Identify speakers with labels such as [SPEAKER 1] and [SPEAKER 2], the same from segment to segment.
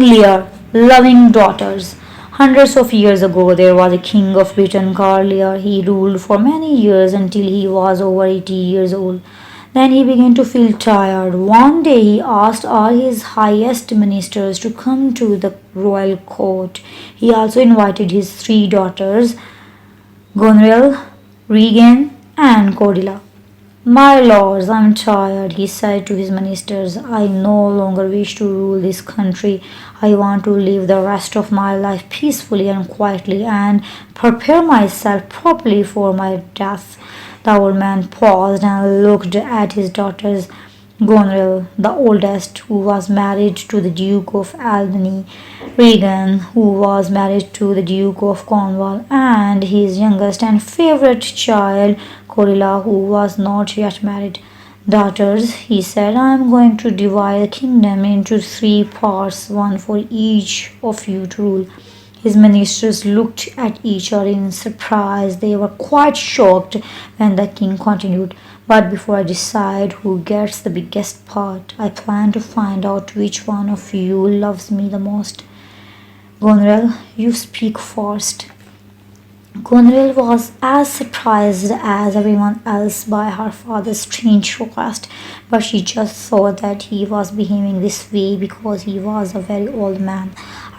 [SPEAKER 1] Lear, loving daughters. Hundreds of years ago, there was a king of Britain called Lear. He ruled for many years until he was over 80 years old. Then he began to feel tired. One day he asked all his highest ministers to come to the royal court. He also invited his three daughters, Goneril, Regan, and Cordelia. My lords, I am tired, he said to his ministers. I no longer wish to rule this country. I want to live the rest of my life peacefully and quietly and prepare myself properly for my death. The old man paused and looked at his daughters. Goneril, the oldest, who was married to the Duke of Albany, Regan, who was married to the Duke of Cornwall, and his youngest and favorite child, Cordelia, who was not yet married. Daughters, he said, I am going to divide the kingdom into three parts, one for each of you to rule. His ministers looked at each other in surprise. They were quite shocked when the king continued. But before I decide who gets the biggest part, I plan to find out which one of you loves me the most. Goneril, you speak first. Goneril was as surprised as everyone else by her father's strange request, but she just thought that he was behaving this way because he was a very old man.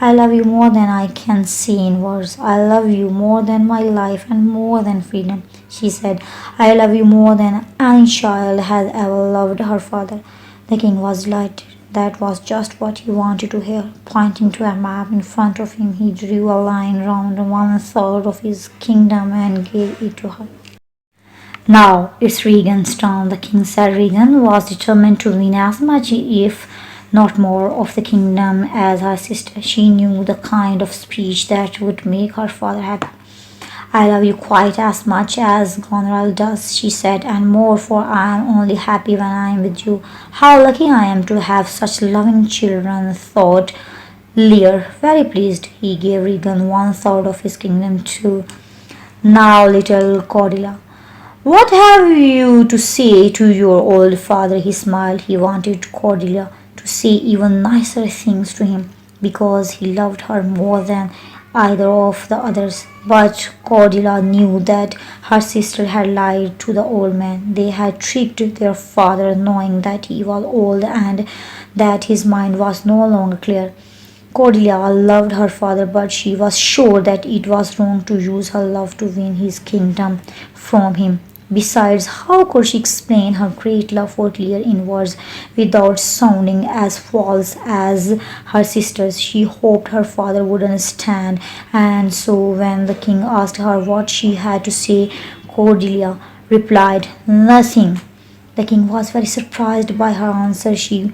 [SPEAKER 1] I love you more than I can say in words. I love you more than my life and more than freedom, she said. I love you more than any child has ever loved her father. The king was delighted. That was just what he wanted to hear. Pointing to a map in front of him, he drew a line round one third of his kingdom and gave it to her. Now it's Regan's turn, the king said. Regan was determined to win as much, if not more, of the kingdom as her sister. She knew the kind of speech that would make her father happy. I love you quite as much as Goneril does, she said, and more, for I am only happy when I am with you. How lucky I am to have such loving children, thought Lear. Very pleased, he gave Regan one third of his kingdom too. Now, little Cordelia, what have you to say to your old father? He smiled. He wanted Cordelia to say even nicer things to him because he loved her more than either of the others. But Cordelia knew that her sister had lied to the old man. They had tricked their father, knowing that he was old and that his mind was no longer clear. Cordelia loved her father, but she was sure that it was wrong to use her love to win his kingdom from him. Besides, how could she explain her great love for Lear in words without sounding as false as her sisters? She hoped her father would understand, and so when the king asked her what she had to say, Cordelia replied, "Nothing." The king was very surprised by her answer. "She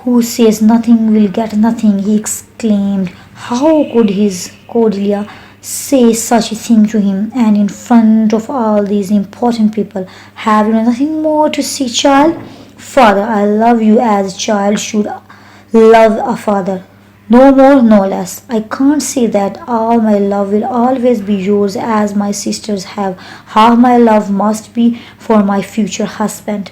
[SPEAKER 1] who says nothing will get nothing," he exclaimed. How could his Cordelia say such a thing to him, and in front of all these important people? "Have you nothing more to say, child?" "Father, I love you as a child should love a father. No more, no less. I can't say that all my love will always be yours as my sisters have. Half my love must be for my future husband."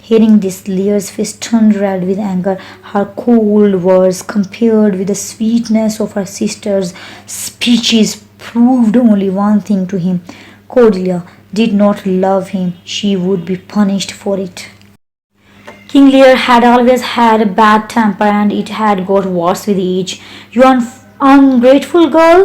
[SPEAKER 1] Hearing this, Lear's face turned red with anger. Her cold words, compared with the sweetness of her sister's speeches, proved only one thing to him. Cordelia did not love him. She would be punished for it. King Lear had always had a bad temper, and it had got worse with age. "You ungrateful girl!"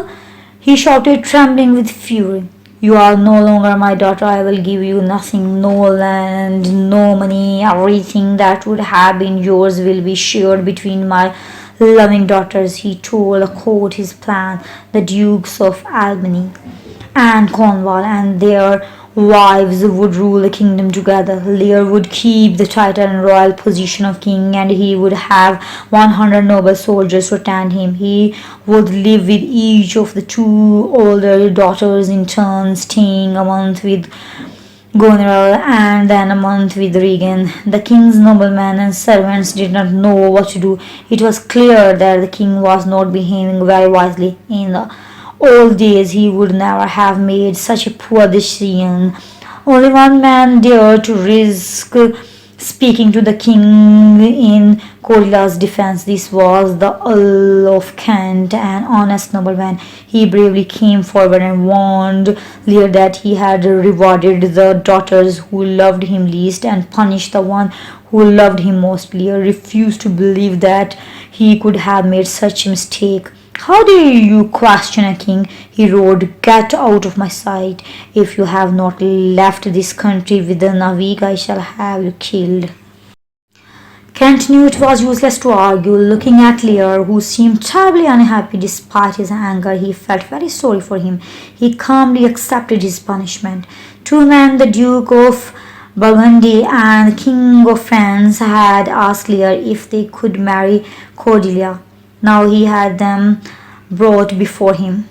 [SPEAKER 1] he shouted, trembling with fury. "You are no longer my daughter. I will give you nothing, no land, no money. Everything that would have been yours will be shared between my loving daughters." He told the court his plan. The Dukes of Albany and Cornwall and their wives would rule the kingdom together. Lear would keep the title and royal position of king, and he would have 100 noble soldiers to attend him. He would live with each of the two older daughters in turn, staying a month with Goneril and then a month with Regan. The king's noblemen and servants did not know what to do. It was clear that the king was not behaving very wisely. In the old days, he would never have made such a poor decision. Only one man dared to risk Speaking to the king in Corilla's defense, this was the Earl of Kent, an honest nobleman. He bravely came forward and warned Lear that he had rewarded the daughters who loved him least and punished the one who loved him most. Lear refused to believe that he could have made such a mistake. How dare you question a king? He roared. Get out of my sight. If you have not left this country within a week, I shall have you killed. Kent knew it was useless to argue. Looking at Lear, who seemed terribly unhappy despite his anger, he felt very sorry for him. He calmly accepted his punishment. Two men, the Duke of Burgundy and the King of France, had asked Lear if they could marry Cordelia. Now he had them brought before him.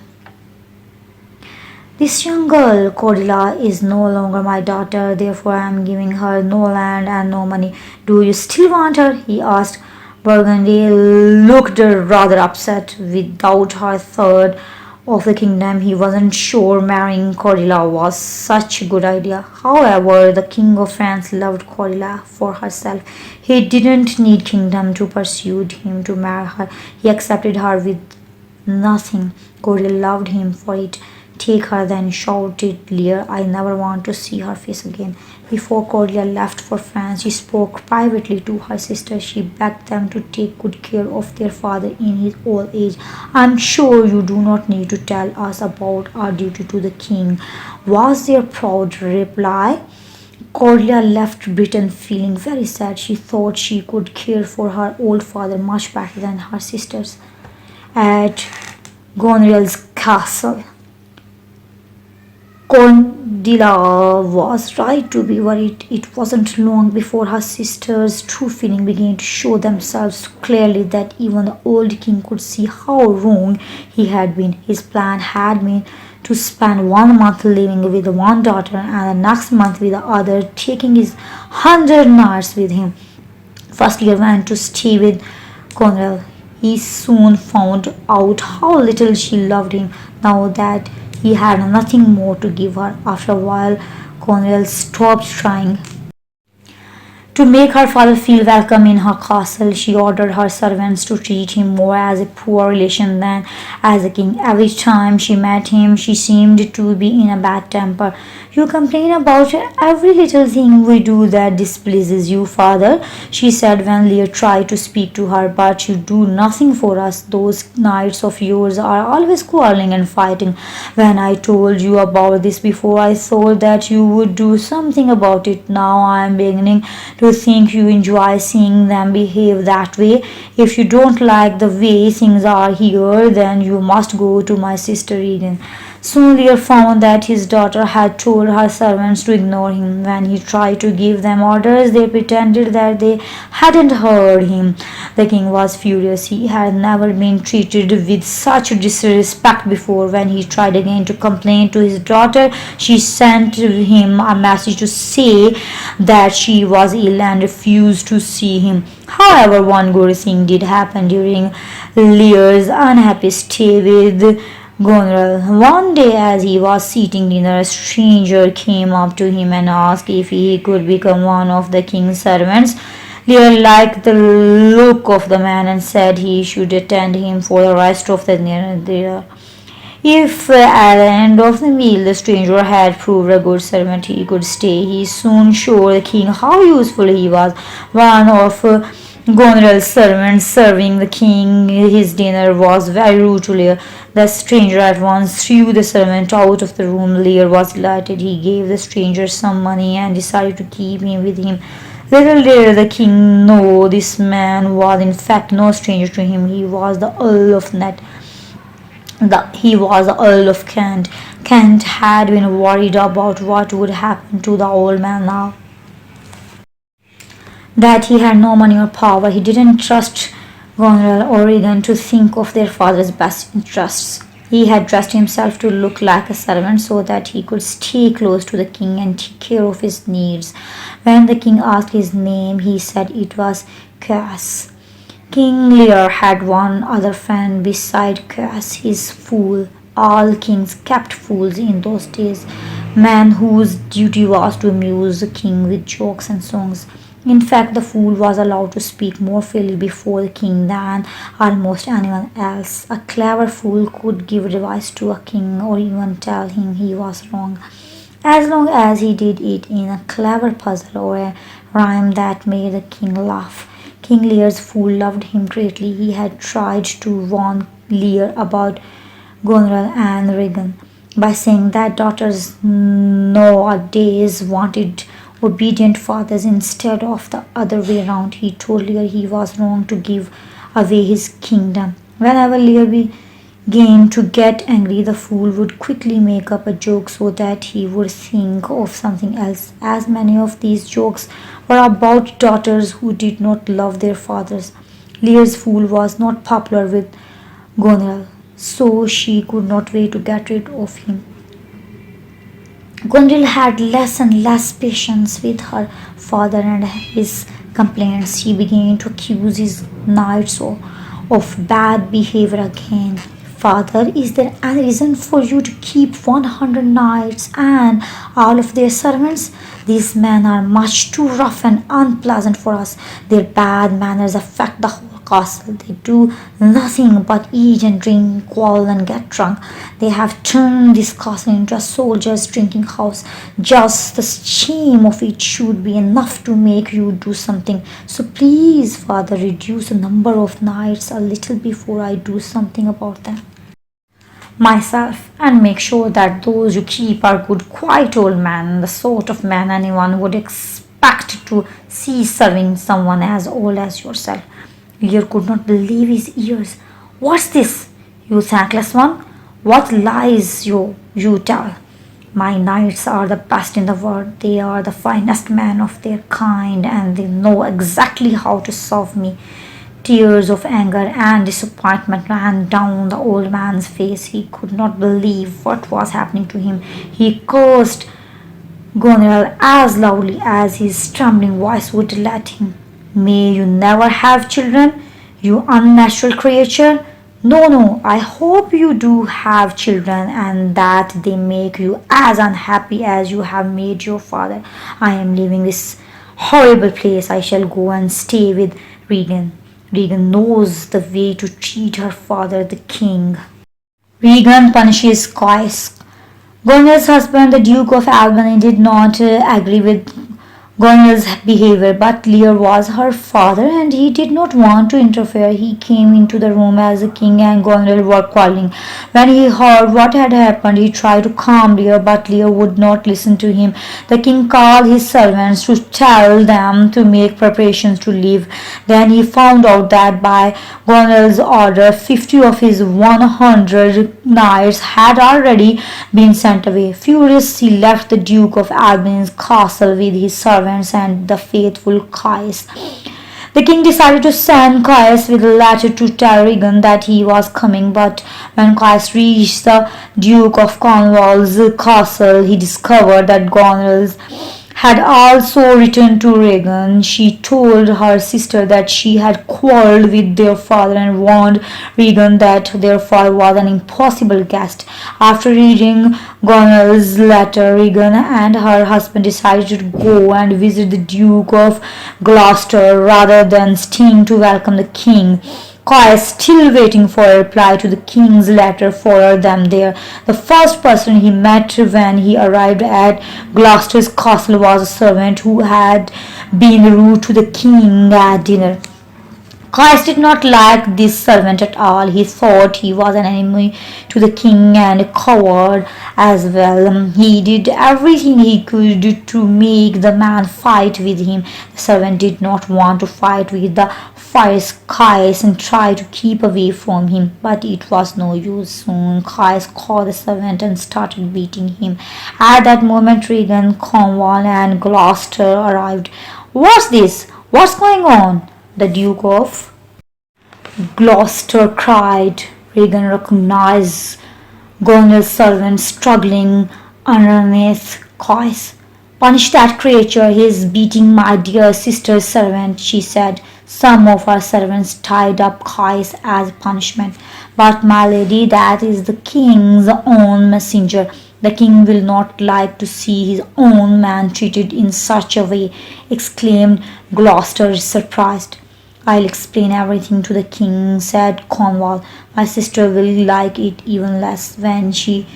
[SPEAKER 1] This young girl, Cordelia, is no longer my daughter, therefore I am giving her no land and no money. Do you still want her? He asked. Burgundy looked rather upset. Without her third of the kingdom, he wasn't sure marrying Cordelia was such a good idea. However, the King of France loved Cordelia for herself. He didn't need kingdom to persuade him to marry her. He accepted her with nothing. Cordelia loved him for it. Take her then, shouted Lear. I never want to see her face again. Before Cordelia left for France, she spoke privately to her sister. She begged them to take good care of their father in his old age. I am sure you do not need to tell us about our duty to the king, was their proud reply. Cordelia left Britain feeling very sad. She thought she could care for her old father much better than her sisters. At Goneril's castle, Cordelia was right to be worried. It wasn't long before her sister's true feelings began to show themselves clearly that even the old king could see how wrong he had been. His plan had been to spend 1 month living with one daughter and the next month with the other, taking his 100 knights with him. First, Lear went to stay with Goneril. He soon found out how little she loved him now that he had nothing more to give her. After a while, Goneril stopped trying to make her father feel welcome in her castle. She ordered her servants to treat him more as a poor relation than as a king. Every time she met him, she seemed to be in a bad temper. You complain about every little thing we do that displeases you, father, she said when Lear tried to speak to her, but you do nothing for us. Those knights of yours are always quarreling and fighting. When I told you about this before, I thought that you would do something about it. Now I am beginning to think you enjoy seeing them behave that way. If you don't like the way things are here, then you must go to my sister Eden. Soon Lear found that his daughter had told her servants to ignore him. When he tried to give them orders, they pretended that they hadn't heard him. The king was furious. He had never been treated with such disrespect before. When he tried again to complain to his daughter, she sent him a message to say that she was ill and refused to see him. However, one good thing did happen during Lear's unhappy stay with Goneril. One day, as he was eating dinner, a stranger came up to him and asked if he could become one of the king's servants. Lear liked the look of the man and said he should attend him for the rest of the dinner. If at the end of the meal the stranger had proved a good servant, he could stay. He soon showed the king how useful he was. One of Goneril's servants serving the king his dinner was very rude to Lear. The stranger at once threw the servant out of the room. Lear was delighted. He gave the stranger some money and decided to keep him with him. Little did the king know this man was in fact no stranger to him. He was the Earl of Kent. Kent had been worried about what would happen to the old man now that he had no money or power. He didn't trust Goneril or Regan to think of their father's best interests. He had dressed himself to look like a servant so that he could stay close to the king and take care of his needs. When the king asked his name, he said it was Cass. King Lear had one other friend beside Cass, his fool. All kings kept fools in those days, men whose duty was to amuse the king with jokes and songs. In fact, the fool was allowed to speak more freely before the king than almost anyone else. A clever fool could give advice to a king or even tell him he was wrong, as long as he did it in a clever puzzle or a rhyme that made the king laugh. King Lear's fool loved him greatly. He had tried to warn Lear about Goneril and Regan by saying that daughters nowadays wanted obedient fathers instead of the other way around. He told Lear he was wrong to give away his kingdom. Whenever Lear began to get angry, the fool would quickly make up a joke so that he would think of something else. As many of these jokes were about daughters who did not love their fathers. Lear's fool was not popular with Goneril, so she could not wait to get rid of him. Goneril had less and less patience with her father and his complaints. She began to accuse his knights of bad behavior again. Father, is there any reason for you to keep 100 knights and all of their servants? These men are much too rough and unpleasant for us. Their bad manners affect the whole castle. They do nothing but eat and drink, quarrel and get drunk. They have turned this castle into a soldier's drinking house. Just the shame of it should be enough to make you do something. So please, father, reduce the number of knights a little before I do something about them myself, and make sure that those you keep are good, quiet old men, the sort of men anyone would expect to see serving someone as old as yourself. Lear could not believe his ears. What's this, you thankless one? What lies you tell? My knights are the best in the world. They are the finest men of their kind, and they know exactly how to serve me. Tears of anger and disappointment ran down the old man's face. He could not believe what was happening to him. He cursed Goneril as loudly as his trembling voice would let him. May you never have children, you unnatural creature. No, I hope you do have children and that they make you as unhappy as you have made your father. I am leaving this horrible place. I shall go and stay with Regan. Regan knows the way to treat her father, the king. Regan punishes Cois. Goneril's husband, the Duke of Albany, did not agree with Goneril's behavior, but Lear was her father and he did not want to interfere. He came into the room as the king and Goneril were quarreling. When he heard what had happened, he tried to calm Lear, but Lear would not listen to him. The king called his servants to tell them to make preparations to leave. Then he found out that by Goneril's order, 50 of his 100 knights had already been sent away. Furious, he left the Duke of Albany's castle with his servants and the faithful Cois. The king decided to send Cois with a letter to tell Regan that he was coming, but when Cois reached the Duke of Cornwall's castle, he discovered that Goneril had also returned to Regan. She told her sister that she had quarreled with their father and warned Regan that their father was an impossible guest. After reading Goneril's letter, Regan and her husband decided to go and visit the Duke of Gloucester rather than staying to welcome the king. Cois, still waiting for a reply to the king's letter, followed them there. The first person he met when he arrived at Gloucester's castle was a servant who had been rude to the king at dinner. Cois did not like this servant at all. He thought he was an enemy to the king and a coward as well. He did everything he could to make the man fight with him. The servant did not want to fight with the fierce Cois and tried to keep away from him, but it was no use. Soon Cois caught the servant and started beating him. At that moment, Regan, Cornwall and Gloucester arrived. What's this? What's going on? The Duke of Gloucester cried. Regan recognized Goneril's servant struggling underneath Cois. Punish that creature, he is beating my dear sister's servant, she said. Some of our servants tied up Cois as punishment. But my lady, that is the king's own messenger. The king will not like to see his own man treated in such a way, exclaimed Gloucester, surprised. I'll explain everything to the king, said Cornwall. My sister will like it even less when she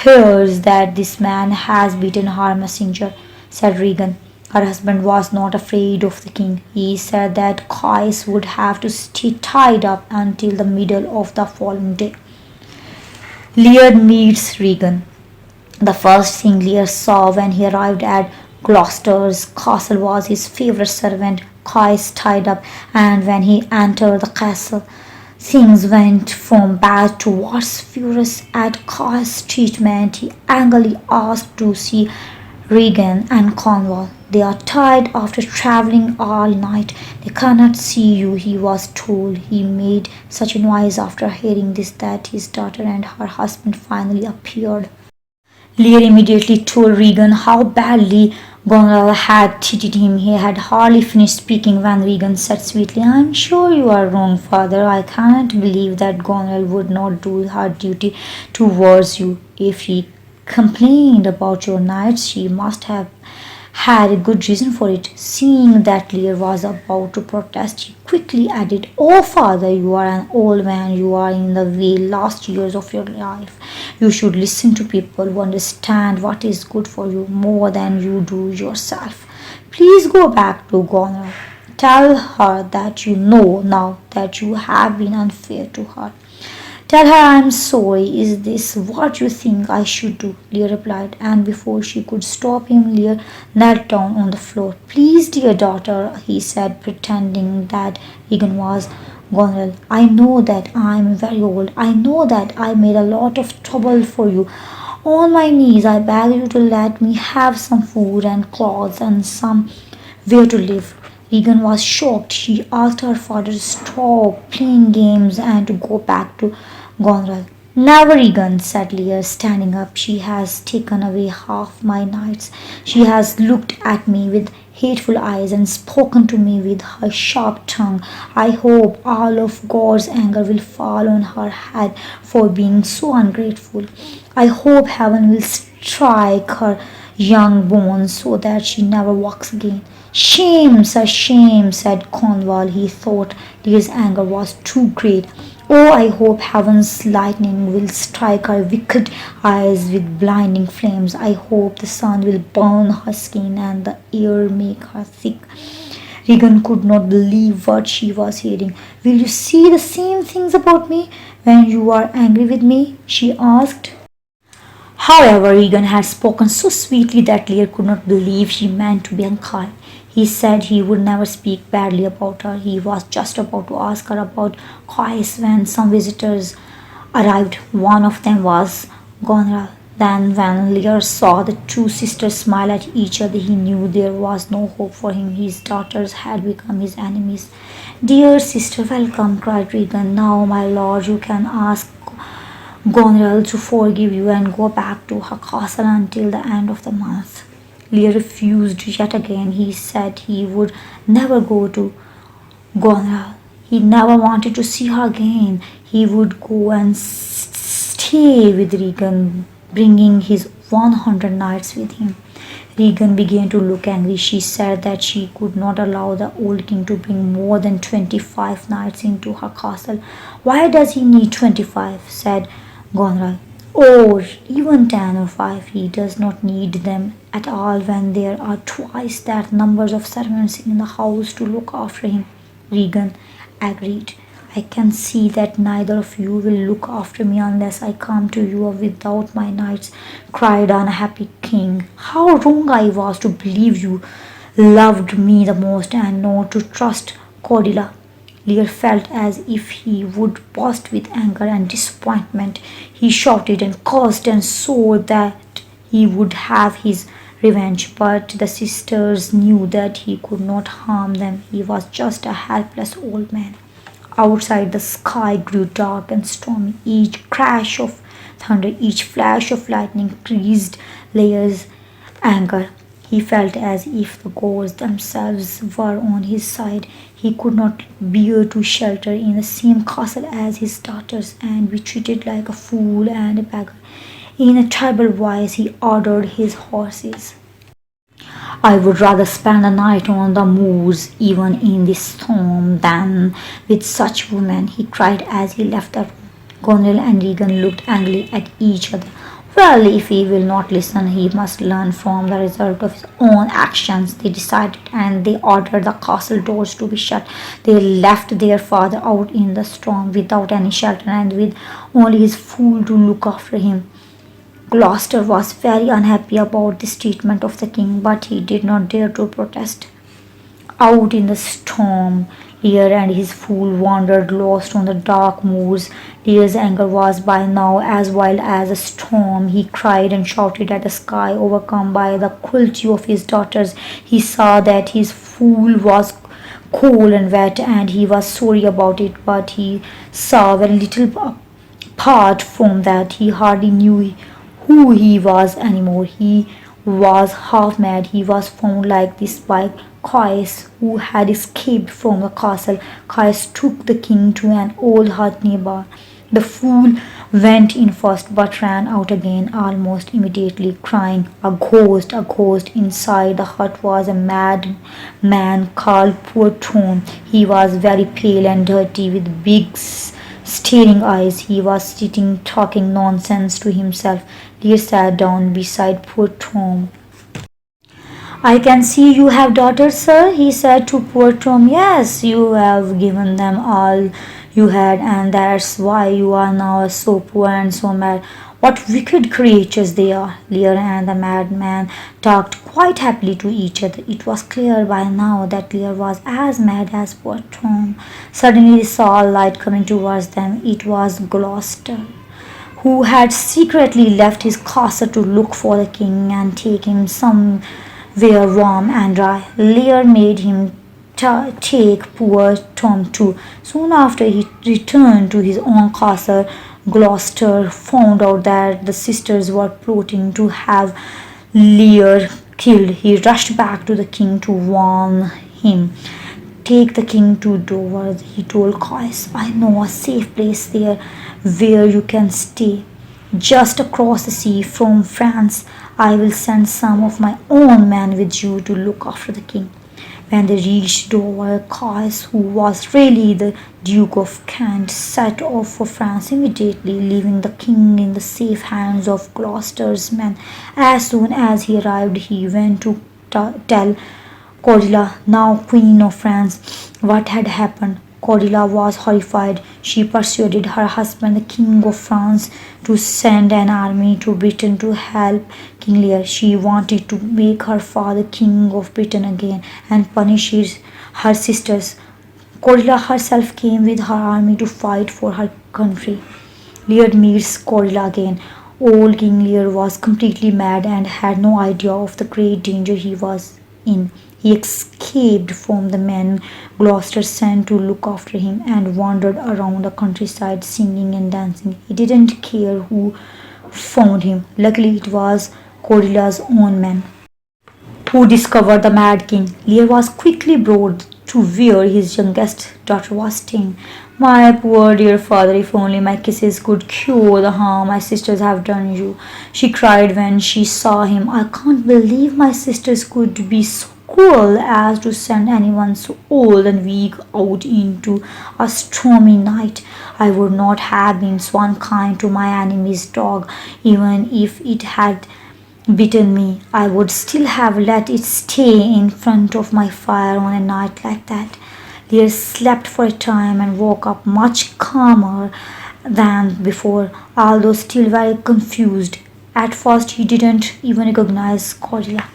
[SPEAKER 1] hears that this man has beaten her messenger, said Regan. Her husband was not afraid of the king. He said that Caius would have to stay tied up until the middle of the following day. Lear meets Regan. The first thing Lear saw when he arrived at Gloucester's castle was his favourite servant, Caius, tied up, and when he entered the castle, things went from bad to worse. Furious at Caius' treatment, he angrily asked to see Regan and Cornwall. They are tired after travelling all night. They cannot see you, he was told. He made such a noise after hearing this that his daughter and her husband finally appeared. Lear immediately told Regan how badly Goneril had treated him. He had hardly finished speaking when Regan said sweetly, "I'm sure you are wrong, father. I cannot believe that Goneril would not do her duty towards you. If she complained about your knights, she must have had a good reason for it." Seeing that Lear was about to protest, he quickly added, "Oh, father, you are an old man. You are in the way last years of your life. You should listen to people who understand what is good for you more than you do yourself. Please go back to Goneril. Tell her that you know now that you have been unfair to her. Tell her I am sorry. Is this what you think I should do?" Lear replied, and before she could stop him, Lear knelt down on the floor. "Please, dear daughter," he said, pretending that Regan was Goneril, "I know that I am very old. I know that I made a lot of trouble for you. On my knees, I beg you to let me have some food and clothes and somewhere to live." Regan was shocked. She asked her father to stop playing games and to go back to Goneril. "Never, Regan," said Lear, standing up. "She has taken away half my nights. She has looked at me with hateful eyes and spoken to me with her sharp tongue. I hope all of God's anger will fall on her head for being so ungrateful. I hope heaven will strike her young bones so that she never walks again." "Shame, sir, shame," said Cornwall. He thought Lear's anger was too great. "Oh, I hope heaven's lightning will strike her wicked eyes with blinding flames. I hope the sun will burn her skin and the air make her sick." Regan could not believe what she was hearing. "Will you say the same things about me when you are angry with me?" she asked. However, Regan had spoken so sweetly that Lear could not believe she meant to be unkind. He said he would never speak badly about her. He was just about to ask her about Caius when some visitors arrived. One of them was Goneril. Then, when Lear saw the two sisters smile at each other, he knew there was no hope for him. His daughters had become his enemies. "Dear sister, welcome," cried Regan. "Now, my lord, you can ask Goneril to forgive you and go back to her castle until the end of the month." Lear refused yet again. He said he would never go to Goneril. He never wanted to see her again. He would go and stay with Regan, bringing his 100 knights with him. Regan began to look angry. She said that she could not allow the old king to bring more than 25 knights into her castle. "Why does he need 25? said Goneril. "Or even 10 or 5. He does not need them at all when there are twice that numbers of servants in the house to look after him." Regan agreed. "I can see that neither of you will look after me unless I come to you without my knights," cried the unhappy king. "How wrong I was to believe you loved me the most and not to trust Cordelia." Lear felt as if he would burst with anger and disappointment. He shouted and cursed and swore that he would have his revenge, but the sisters knew that he could not harm them. He was just a helpless old man. Outside, the sky grew dark and stormy. Each crash of thunder, each flash of lightning increased Lear's anger. He felt as if the gods themselves were on his side. He could not bear to shelter in the same castle as his daughters and be treated like a fool and a beggar. In a terrible voice, he ordered his horses. I would rather spend the night on the moors, even in this storm, than with such women, he cried as he left the room. Cornwall and Regan looked angrily at each other. Well, if he will not listen, he must learn from the result of his own actions, they decided, and they ordered the castle doors to be shut. They left their father out in the storm without any shelter and with only his fool to look after him. Gloucester was very unhappy about this treatment of the king, but he did not dare to protest. Out in the storm, Lear and his fool wandered lost on the dark moors. Lear's anger was by now as wild as a storm. He cried and shouted at the sky, overcome by the cruelty of his daughters. He saw that his fool was cold and wet, and he was sorry about it, but he saw very little apart from that. He hardly knew who he was anymore. He was half mad. He was found like this by Caius, who had escaped from the castle. Caius took the king to an old hut nearby. The fool went in first but ran out again almost immediately, crying, "A ghost, a ghost!" Inside the hut was a mad man called Poor Tom. He was very pale and dirty, with big staring eyes. He was sitting talking nonsense to himself. Lear sat down beside Poor Tom. "I can see you have daughters, sir," he said to Poor Tom. "Yes, you have given them all you had, and that's why you are now so poor and so mad. What wicked creatures they are!" Lear and the madman talked quite happily to each other. It was clear by now that Lear was as mad as Poor Tom. Suddenly they saw a light coming towards them. It was Gloucester, who had secretly left his castle to look for the king and take him somewhere warm and dry. Lear made him take Poor Tom too. Soon after he returned to his own castle, Gloucester found out that the sisters were plotting to have Lear killed. He rushed back to the king to warn him. "Take the king to Dover," he told Caius. "I know a safe place there where you can stay, just across the sea from France. I will send some of my own men with you to look after the king." When they reached Dover, Caius, who was really the Duke of Kent, set off for France immediately, leaving the king in the safe hands of Gloucester's men. As soon as he arrived, he went to tell Cordelia, now Queen of France, what had happened. Cordelia was horrified. She persuaded her husband, the King of France, to send an army to Britain to help King Lear. She wanted to make her father King of Britain again and punish her sisters. Cordelia herself came with her army to fight for her country. Lear meets Cordelia again. Old King Lear was completely mad and had no idea of the great danger he was in. He escaped from the men Gloucester sent to look after him and wandered around the countryside singing and dancing. He didn't care who found him. Luckily it was Cordelia's own men who discovered the mad king. Lear was quickly brought to where his youngest daughter was staying. "My poor dear father, if only my kisses could cure the harm my sisters have done you," she cried when she saw him. "I can't believe my sisters could be so cruel as to send anyone so old and weak out into a stormy night. I would not have been so unkind to my enemy's dog. Even if it had bitten me, I would still have let it stay in front of my fire on a night like that." Lear slept for a time and woke up much calmer than before, although still very confused. At first he didn't even recognize Cordelia.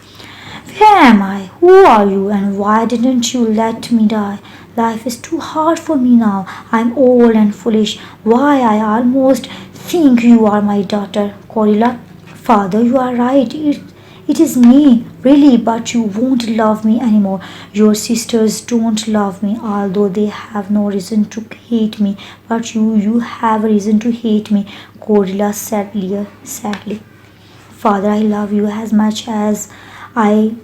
[SPEAKER 1] "Where am I? Who are you? And why didn't you let me die? Life is too hard for me now. I'm old and foolish. Why, I almost think you are my daughter." "Cordelia, father, you are right. It is me, really, but you won't love me anymore. Your sisters don't love me, although they have no reason to hate me. But you have a reason to hate me," Cordelia said Lear sadly. "Father, I love you as much as I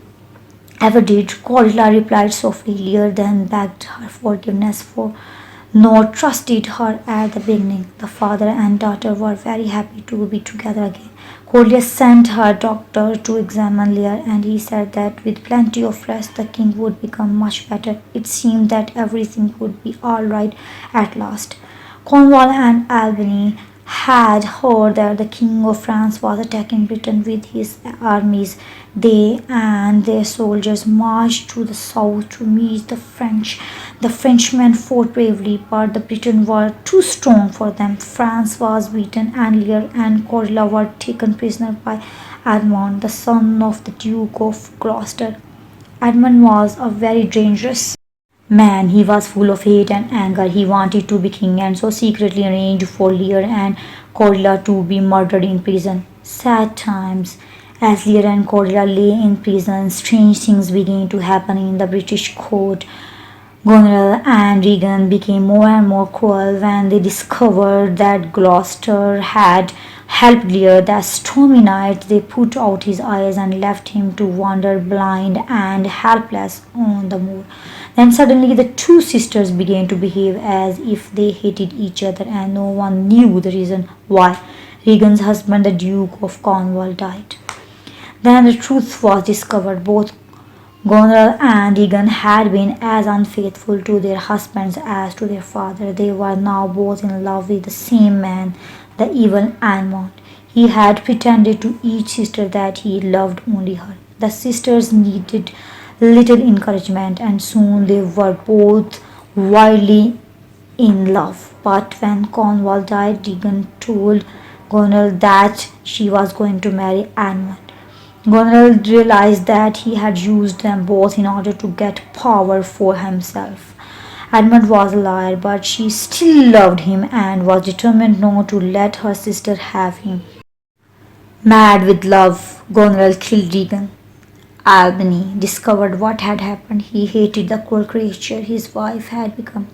[SPEAKER 1] ever did," Cordelia replied softly. Lear then begged her forgiveness for nor trusted her at the beginning. The father and daughter were very happy to be together again. Cordelia sent her doctor to examine Lear, and he said that with plenty of rest the king would become much better. It seemed that everything would be all right at last. Cornwall and Albany had heard that the King of France was attacking Britain with his armies. They and their soldiers marched to the south to meet the French. The Frenchmen fought bravely, but the Briton were too strong for them. France was beaten, and Lear and Cordelia were taken prisoner by Edmund, the son of the Duke of Gloucester. Edmund was a very dangerous man. He was full of hate and anger. He wanted to be king, and so secretly arranged for Lear and Cordelia to be murdered in prison. Sad times. As Lear and Cordelia lay in prison, strange things began to happen in the British court. Goneril and Regan became more and more cruel when they discovered that Gloucester had helped Lear. That stormy night they put out his eyes and left him to wander blind and helpless on the moor. Then suddenly the two sisters began to behave as if they hated each other, and no one knew the reason why. Regan's husband, the Duke of Cornwall, died. Then the truth was discovered. Both Goneril and Regan had been as unfaithful to their husbands as to their father. They were now both in love with the same man, the evil Anmon. He had pretended to each sister that he loved only her. The sisters needed little encouragement, and soon they were both wildly in love. But when Cornwall died, Regan told Goneril that she was going to marry Anmon. Goneril realized that he had used them both in order to get power for himself. Edmund was a liar, but she still loved him and was determined not to let her sister have him. Mad with love, Goneril killed Regan. Albany discovered what had happened. He hated the cruel creature his wife had become.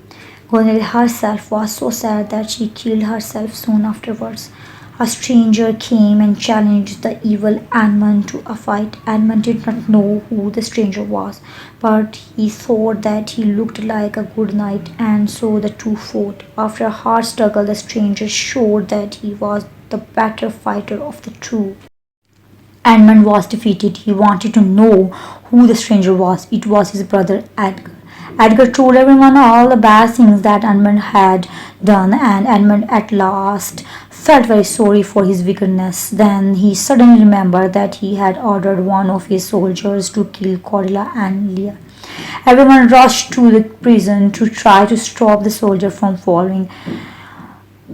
[SPEAKER 1] Goneril herself was so sad that she killed herself soon afterwards. A stranger came and challenged the evil Edmund to a fight. Edmund did not know who the stranger was, but he thought that he looked like a good knight, and so the two fought. After a hard struggle, the stranger showed that he was the better fighter of the two. Edmund was defeated. He wanted to know who the stranger was. It was his brother Edgar. Edgar told everyone all the bad things that Edmund had done, and Edmund at last felt very sorry for his wickedness. Then he suddenly remembered that he had ordered one of his soldiers to kill Cordelia and Lear. Everyone rushed to the prison to try to stop the soldier from following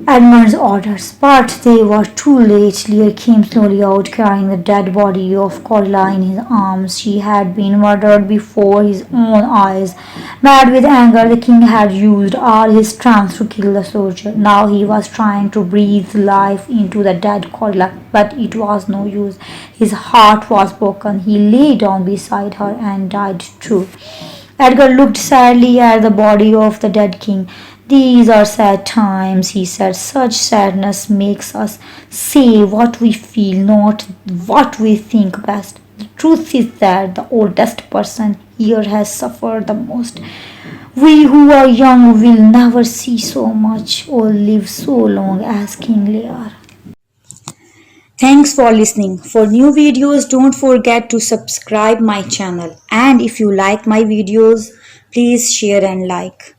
[SPEAKER 1] Edmund's orders, but they were too late. Lear came slowly out, carrying the dead body of Cordelia in his arms. She had been murdered before his own eyes. Mad with anger, the king had used all his strength to kill the soldier. Now he was trying to breathe life into the dead Cordelia, but it was no use. His heart was broken. He lay down beside her and died too. Edgar looked sadly at the body of the dead king. "These are sad times," he said. "Such sadness makes us say what we feel, not what we think best. The truth is that the oldest person here has suffered the most. We who are young will never see so much or live so long as King Lear." Thanks for listening. For new videos, don't forget to subscribe my channel. And if you like my videos, please share and like.